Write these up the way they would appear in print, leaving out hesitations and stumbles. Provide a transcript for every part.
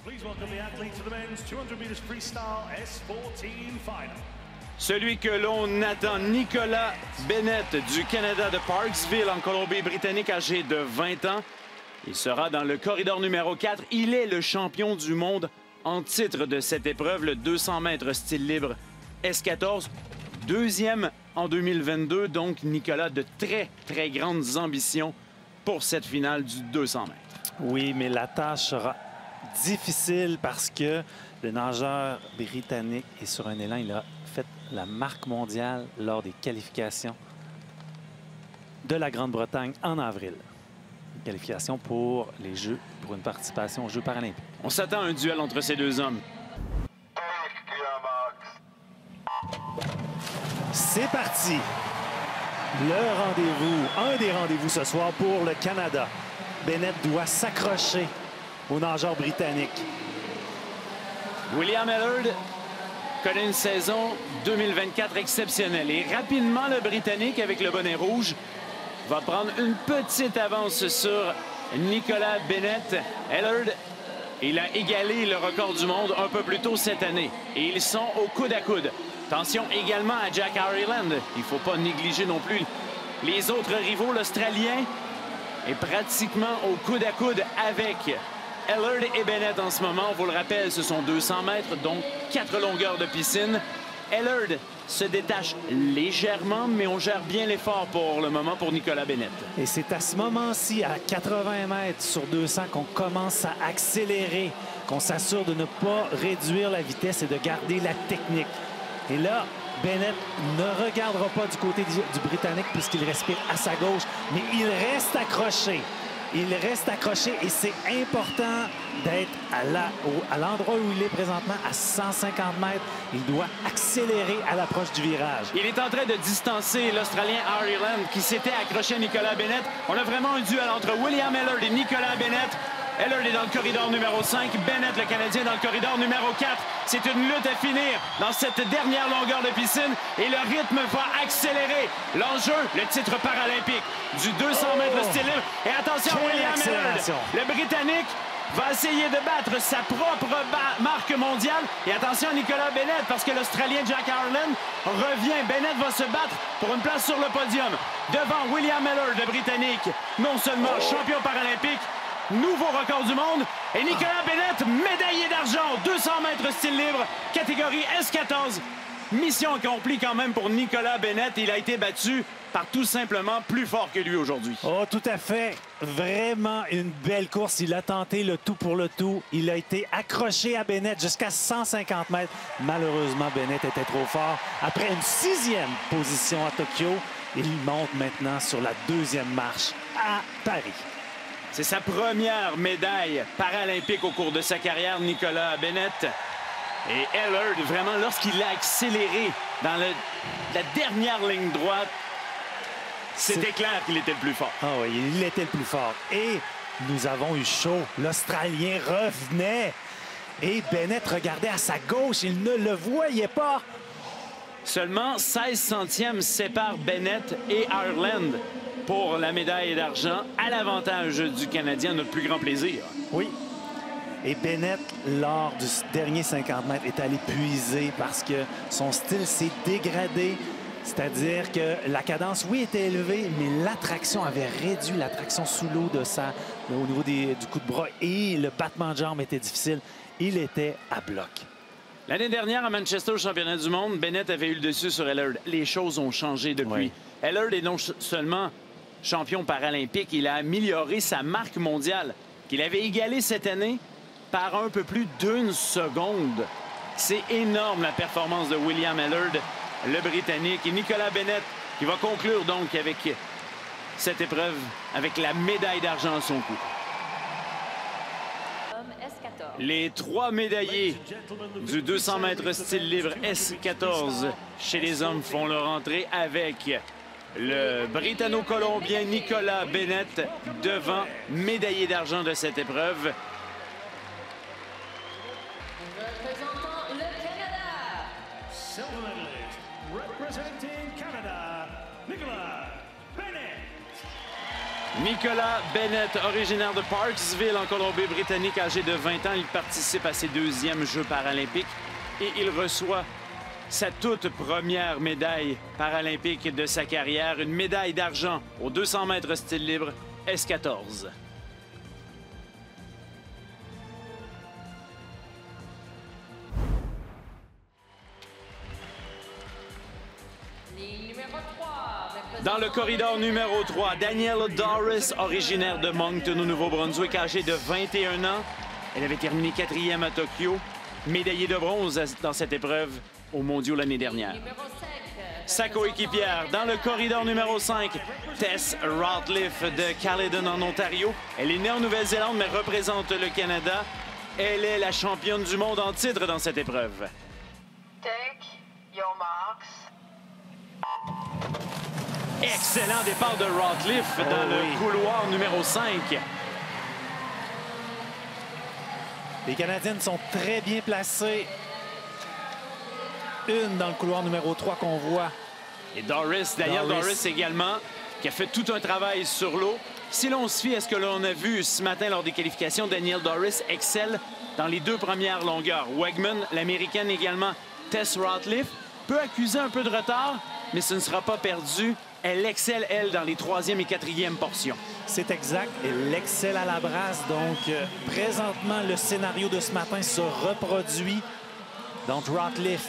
Please welcome the athletes of the men's 200 meters freestyle S14 final. Celui que l'on attend, Nicolas Bennett du Canada de Parksville en Colombie-Britannique, âgé de 20 ans. Il sera dans le corridor numéro 4. Il est le champion du monde en titre de cette épreuve, le 200 mètres style libre S14. Deuxième en 2022, donc Nicolas, de très, très grandes ambitions pour cette finale du 200 mètres. Oui, mais la tâche sera difficile parce que le nageur britannique est sur un élan. Il a fait la marque mondiale lors des qualifications de la Grande-Bretagne en avril. Une qualification pour les Jeux, pour une participation aux Jeux paralympiques. On s'attend à un duel entre ces deux hommes. C'est parti! Le rendez-vous, un des rendez-vous ce soir pour le Canada. Bennett doit s'accrocher au nageur britannique. William Ellard connaît une saison 2024 exceptionnelle. Et rapidement, le Britannique, avec le bonnet rouge, va prendre une petite avance sur Nicolas Bennett. Ellard, il a égalé le record du monde un peu plus tôt cette année. Et ils sont au coude à coude. Attention également à Jack Ireland. Il ne faut pas négliger non plus les autres rivaux. L'Australien est pratiquement au coude à coude avec Ellard et Bennett en ce moment. On vous le rappelle, ce sont 200 mètres, donc 4 longueurs de piscine. Ellard se détache légèrement, mais on gère bien l'effort pour le moment pour Nicolas Bennett. Et c'est à ce moment-ci, à 80 mètres sur 200, qu'on commence à accélérer, qu'on s'assure de ne pas réduire la vitesse et de garder la technique. Et là, Bennett ne regardera pas du côté du Britannique puisqu'il respire à sa gauche, mais il reste accroché. Il reste accroché et c'est important d'être à l'endroit où il est présentement, à 150 mètres. Il doit accélérer à l'approche du virage. Il est en train de distancer l'Australien Ireland qui s'était accroché à Nicolas Bennett. On a vraiment un duel entre William Ellard et Nicolas Bennett. Ellard est dans le corridor numéro 5, Bennett, le Canadien, dans le corridor numéro 4. C'est une lutte à finir dans cette dernière longueur de piscine et le rythme va accélérer. L'enjeu, le titre paralympique du 200 mètres style libre. Et attention, William Ellard, le Britannique, va essayer de battre sa propre marque mondiale. Et attention à Nicolas Bennett, parce que l'Australien Jack Ireland revient. Bennett va se battre pour une place sur le podium devant William Ellard, le Britannique, non seulement champion paralympique, nouveau record du monde. Et Nicolas Bennett, médaillé d'argent, 200 mètres style libre, catégorie S14. Mission accomplie quand même pour Nicolas Bennett. Il a été battu par tout simplement plus fort que lui aujourd'hui. Oh, tout à fait. Vraiment une belle course. Il a tenté le tout pour le tout. Il a été accroché à Bennett jusqu'à 150 mètres. Malheureusement, Bennett était trop fort. Après une 6e position à Tokyo, il monte maintenant sur la 2e marche à Paris. C'est sa première médaille paralympique au cours de sa carrière, Nicolas Bennett. Et Ellard, vraiment, lorsqu'il a accéléré dans la dernière ligne droite, c'était clair qu'il était le plus fort. Ah oui, il était le plus fort. Et nous avons eu chaud. L'Australien revenait. Et Bennett regardait à sa gauche. Il ne le voyait pas. Seulement 16 centièmes séparent Bennett et Ireland pour la médaille d'argent, à l'avantage du Canadien, notre plus grand plaisir. Oui. Et Bennett, lors du dernier 50 mètres, est allé puiser parce que son style s'est dégradé. C'est-à-dire que la cadence, oui, était élevée, mais l'attraction avait réduit, l'attraction sous l'eau au niveau du coup de bras, et le battement de jambes était difficile. Il était à bloc. L'année dernière, à Manchester, au championnat du monde, Bennett avait eu le dessus sur Ellard. Les choses ont changé depuis. Oui. Ellard est non seulement champion paralympique, il a amélioré sa marque mondiale, qu'il avait égalée cette année par un peu plus d'1 seconde. C'est énorme, la performance de William Ellard, le Britannique. Et Nicolas Bennett qui va conclure donc avec cette épreuve, avec la médaille d'argent à son cou. Les 3 médaillés du 200 mètres style libre S14 chez les hommes font leur entrée avec le Britanno-Colombien Nicolas Bennett devant médaillé d'argent de cette épreuve. Représentant le Canada. Silver medalist, representing Canada, Nicolas Bennett. Nicolas Bennett, originaire de Parksville, en Colombie-Britannique, âgé de 20 ans. Il participe à ses deuxièmes Jeux paralympiques et il reçoit sa toute première médaille paralympique de sa carrière, une médaille d'argent aux 200 mètres style libre S14. Dans le corridor numéro 3, Danielle Doris, originaire de Moncton, au Nouveau-Brunswick, âgée de 21 ans. Elle avait terminé 4e à Tokyo, médaillée de bronze dans cette épreuve aux Mondiaux l'année dernière. Sa coéquipière, dans le corridor numéro 5, Tess Ratliff de Caledon, en Ontario. Elle est née en Nouvelle-Zélande, mais représente le Canada. Elle est la championne du monde en titre dans cette épreuve. Take your marks. Excellent départ de Ratliff dans le couloir numéro 5. Les Canadiennes sont très bien placées. Une dans le couloir numéro 3 qu'on voit. Et Danielle Doris également, qui a fait tout un travail sur l'eau. Si l'on se fie à ce que l'on a vu ce matin lors des qualifications, Danielle Doris excelle dans les 2 premières longueurs. Wegman, l'Américaine également, Tess Ratliff, peut accuser un peu de retard, mais ce ne sera pas perdu. Elle excelle, elle, dans les 3e et 4e portions. C'est exact. Elle excelle à la brasse. Donc, présentement, le scénario de ce matin se reproduit. Donc, Ratliff,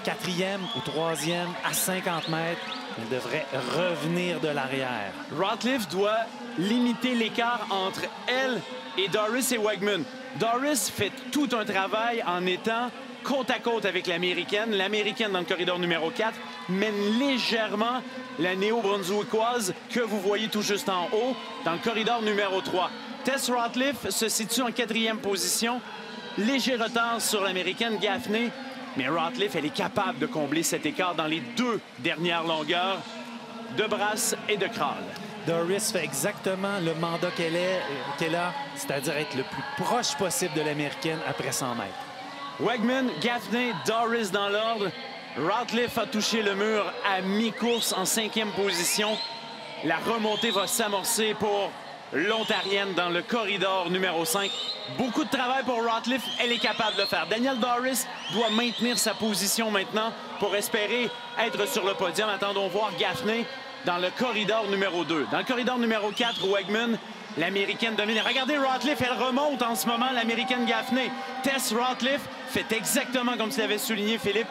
4e ou 3e à 50 mètres. Elle devrait revenir de l'arrière. Ratliff doit limiter l'écart entre elle et Doris et Wegman. Doris fait tout un travail en étant côte à côte avec l'Américaine. L'Américaine, dans le corridor numéro 4, mène légèrement la néo-brunswickoise que vous voyez tout juste en haut dans le corridor numéro 3. Tess Ratliff se situe en 4e position. Léger retard sur l'Américaine Gaffney. Mais Ratliff, elle est capable de combler cet écart dans les 2 dernières longueurs de brasse et de crawl. Doris fait exactement le mandat qu'elle a, c'est-à-dire être le plus proche possible de l'Américaine après 100 mètres. Wegman, Gaffney, Doris dans l'ordre. Ratliff a touché le mur à mi-course en 5e position. La remontée va s'amorcer pour l'Ontarienne dans le corridor numéro 5. Beaucoup de travail pour Ratliff. Elle est capable de le faire. Danielle Doris doit maintenir sa position maintenant pour espérer être sur le podium. Attendons voir Gaffney dans le corridor numéro 2. Dans le corridor numéro 4, Wegman, l'Américaine domine. Regardez Ratliff, elle remonte en ce moment, l'Américaine Gaffney. Tess Ratliff fait exactement comme tu l'avais souligné, Philippe.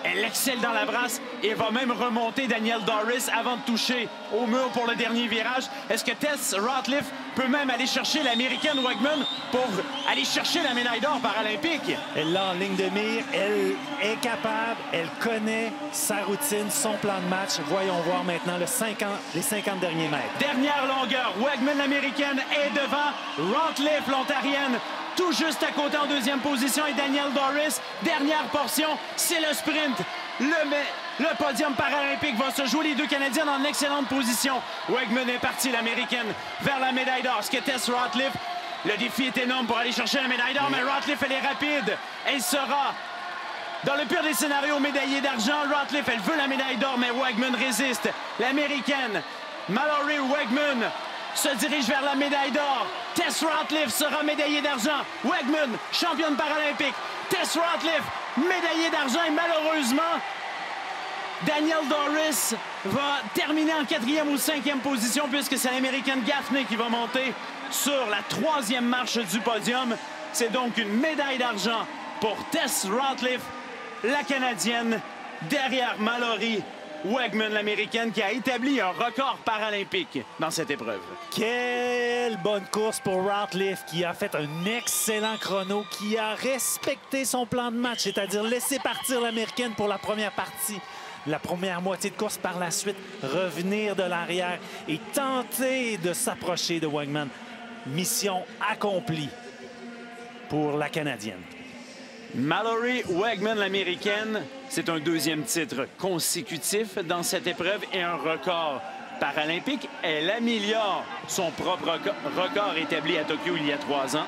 Elle excelle dans la brasse et va même remonter Danielle Doris avant de toucher au mur pour le dernier virage. Est-ce que Tess Ratliff peut même aller chercher l'Américaine Wegman pour aller chercher la médaille d'or paralympique? Elle l'a en ligne de mire. Elle est capable. Elle connaît sa routine, son plan de match. Voyons voir maintenant les 50 derniers mètres. Dernière longueur. Wegman, l'Américaine, est devant. Ratliff, l'Ontarienne, tout juste à côté en 2e position, et Danielle Doris. Dernière portion, c'est le sprint. Le podium paralympique va se jouer. Les 2 Canadiennes en excellente position. Wegman est parti, l'Américaine, vers la médaille d'or. Ce que Tess Ratliff, le défi est énorme pour aller chercher la médaille d'or, mais Ratliff, elle est rapide. Elle sera, dans le pire des scénarios, médaillée d'argent. Ratliff, elle veut la médaille d'or, mais Wegman résiste. L'Américaine, Mallory Wegman, se dirige vers la médaille d'or. Tess Ratliff sera médaillée d'argent. Wegman, championne paralympique. Tess Ratliff, médaillée d'argent. Et malheureusement, Danielle Doris va terminer en 4e ou 5e position, puisque c'est l'Américaine Gaffney qui va monter sur la 3e marche du podium. C'est donc une médaille d'argent pour Tess Ratliff, la Canadienne, derrière Mallory Wegman, l'Américaine, qui a établi un record paralympique dans cette épreuve. Quelle bonne course pour Ratliff, qui a fait un excellent chrono, qui a respecté son plan de match, c'est-à-dire laisser partir l'Américaine pour la première partie, la première moitié de course, par la suite revenir de l'arrière et tenter de s'approcher de Wegman. Mission accomplie pour la Canadienne. Mallory Wegman, l'Américaine, c'est un 2e titre consécutif dans cette épreuve et un record paralympique. Elle améliore son propre record établi à Tokyo il y a 3 ans.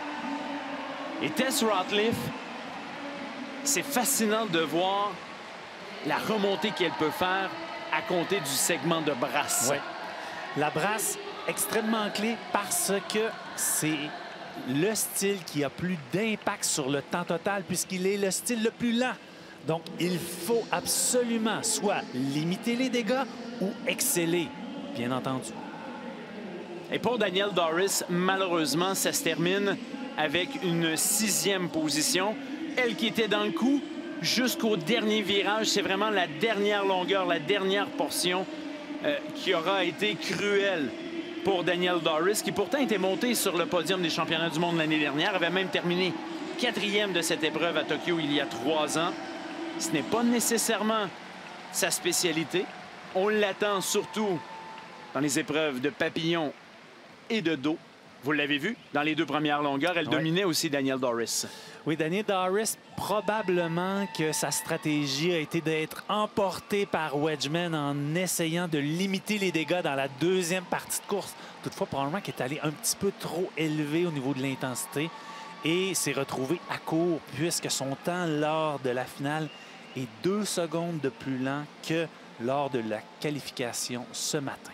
Et Tess Ratliff, c'est fascinant de voir la remontée qu'elle peut faire à compter du segment de brasse. Ouais. La brasse extrêmement clé parce que c'est le style qui a plus d'impact sur le temps total puisqu'il est le style le plus lent. Donc, il faut absolument soit limiter les dégâts ou exceller, bien entendu. Et pour Danielle Doris, malheureusement, ça se termine avec une 6e position. Elle qui était dans le coup jusqu'au dernier virage. C'est vraiment la dernière longueur, la dernière portion qui aura été cruelle pour Danielle Doris, qui pourtant était montée sur le podium des championnats du monde l'année dernière, avait même terminé 4e de cette épreuve à Tokyo il y a 3 ans. Ce n'est pas nécessairement sa spécialité. On l'attend surtout dans les épreuves de papillon et de dos. Vous l'avez vu, dans les 2 premières longueurs, elle dominait aussi Danielle Doris. Oui, Danielle Doris, probablement que sa stratégie a été d'être emportée par Wedgman en essayant de limiter les dégâts dans la 2e partie de course. Toutefois, probablement qu'elle est allée un petit peu trop élevée au niveau de l'intensité et s'est retrouvée à court puisque son temps lors de la finale est 2 secondes de plus lent que lors de la qualification ce matin.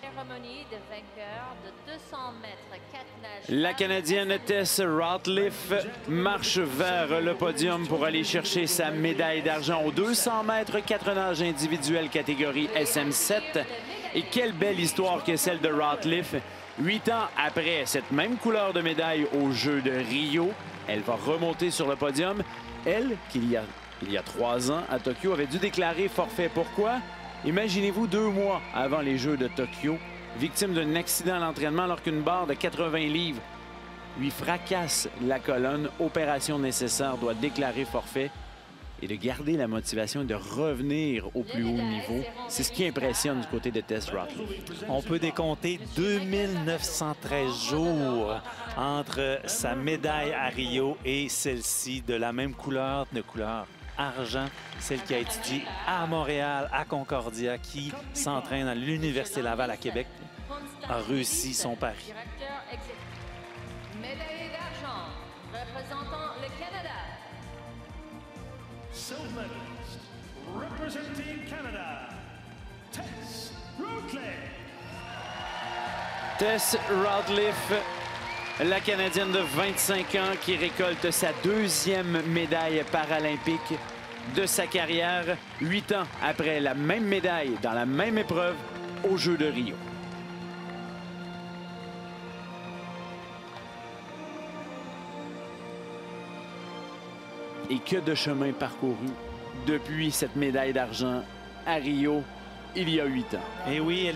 Cérémonie de vainqueur de 200 mètres 4 nages. La Canadienne Tess Ratliff marche vers le podium pour aller chercher sa médaille d'argent aux 200 mètres 4 nages individuels catégorie SM7. Et quelle belle histoire que celle de Ratliff. 8 ans après cette même couleur de médaille aux Jeux de Rio, elle va remonter sur le podium. Elle, il y a 3 ans à Tokyo, avait dû déclarer forfait. Pourquoi? Imaginez-vous 2 mois avant les Jeux de Tokyo, victime d'un accident à l'entraînement alors qu'une barre de 80 livres lui fracasse la colonne. Opération nécessaire, doit déclarer forfait et de garder la motivation et de revenir au plus haut niveau. C'est ce qui impressionne du côté de Tess Ratliff. On peut décompter 2913 jours entre sa médaille à Rio et celle-ci de la même couleur, de couleur argent, celle qui a étudié à Montréal, à Concordia, qui s'entraîne à l'Université Laval à Québec, a réussi son pari. Médaille d'argent représentant le Canada. Silver medalist, representing Canada, Tess Ratliff. Tess Ratliff, la Canadienne de 25 ans qui récolte sa 2e médaille paralympique de sa carrière, 8 ans après la même médaille dans la même épreuve aux Jeux de Rio. Et que de chemin parcouru depuis cette médaille d'argent à Rio il y a 8 ans. Et oui,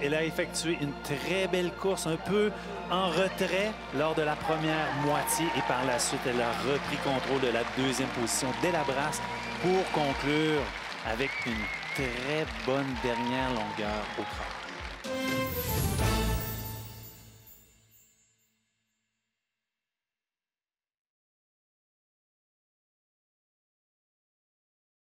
elle a effectué une très belle course, un peu en retrait lors de la première moitié. Et par la suite, elle a repris contrôle de la 2e position dès la brasse pour conclure avec une très bonne dernière longueur au cran.